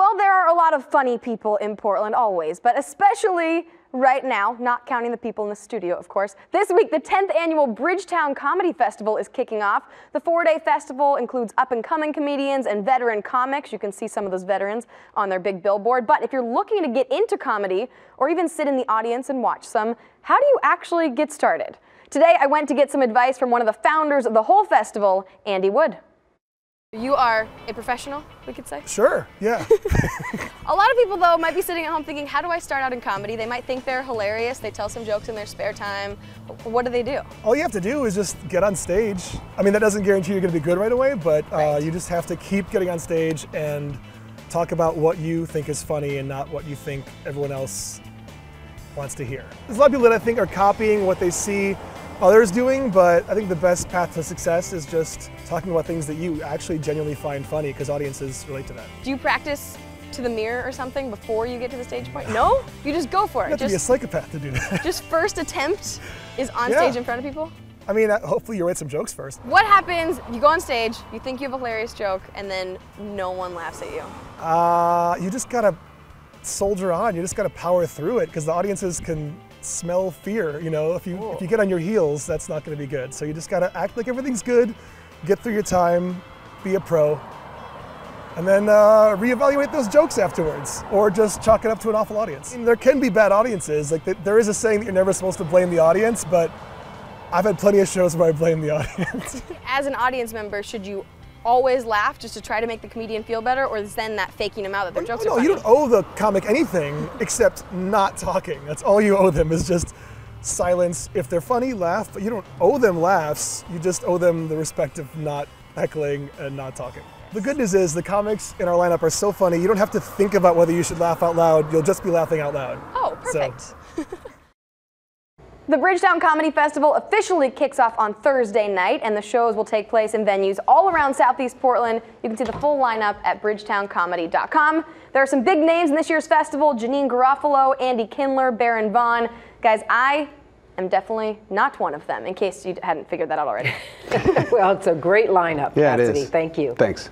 Well, there are a lot of funny people in Portland always, but especially right now, not counting the people in the studio, of course. This week, the 10th annual Bridgetown Comedy Festival is kicking off. The 4-day festival includes up-and-coming comedians and veteran comics. You can see some of those veterans on their big billboard. But if you're looking to get into comedy or even sit in the audience and watch some, how do you actually get started? Today, I went to get some advice from one of the founders of the whole festival, Andy Wood. You are a professional, we could say? Sure, yeah. A lot of people, though, might be sitting at home thinking, how do I start out in comedy? They might think they're hilarious, they tell some jokes in their spare time. What do they do? All you have to do is just get on stage. I mean, that doesn't guarantee you're going to be good right away, but you just have to keep getting on stage and talk about what you think is funny and not what you think everyone else wants to hear. There's a lot of people that I think are copying what they see others doing, but I think the best path to success is just talking about things that you actually genuinely find funny, because audiences relate to that. Do you practice to the mirror or something before you get to the stage point? No? You just go for it? You have to be a psychopath to do that. Just first attempt is on stage in front of people? I mean, hopefully you write some jokes first. What happens, you go on stage, you think you have a hilarious joke, and then no one laughs at you? You just gotta soldier on, you just gotta power through it, because the audiences can smell fear. You know, if you get on your heels, that's not going to be good. So you just got to act like everything's good, get through your time, be a pro, and then reevaluate those jokes afterwards, or just chalk it up to an awful audience. I mean, there can be bad audiences. Like there is a saying that you're never supposed to blame the audience, but I've had plenty of shows where I blame the audience. As an audience member, should you always laugh just to try to make the comedian feel better, or is then that faking them out that their jokes are funny? No, you don't owe the comic anything except not talking. That's all you owe them, is just silence. If they're funny, laugh, but you don't owe them laughs. You just owe them the respect of not heckling and not talking. The good news is the comics in our lineup are so funny, you don't have to think about whether you should laugh out loud. You'll just be laughing out loud. Oh, perfect. So. The Bridgetown Comedy Festival officially kicks off on Thursday night, and the shows will take place in venues all around Southeast Portland. You can see the full lineup at bridgetowncomedy.com. There are some big names in this year's festival: Janine Garofalo, Andy Kindler, Baron Vaughn. Guys, I am definitely not one of them, in case you hadn't figured that out already. Well, it's a great lineup, yeah, Cassidy. it is. Thank you. Thanks.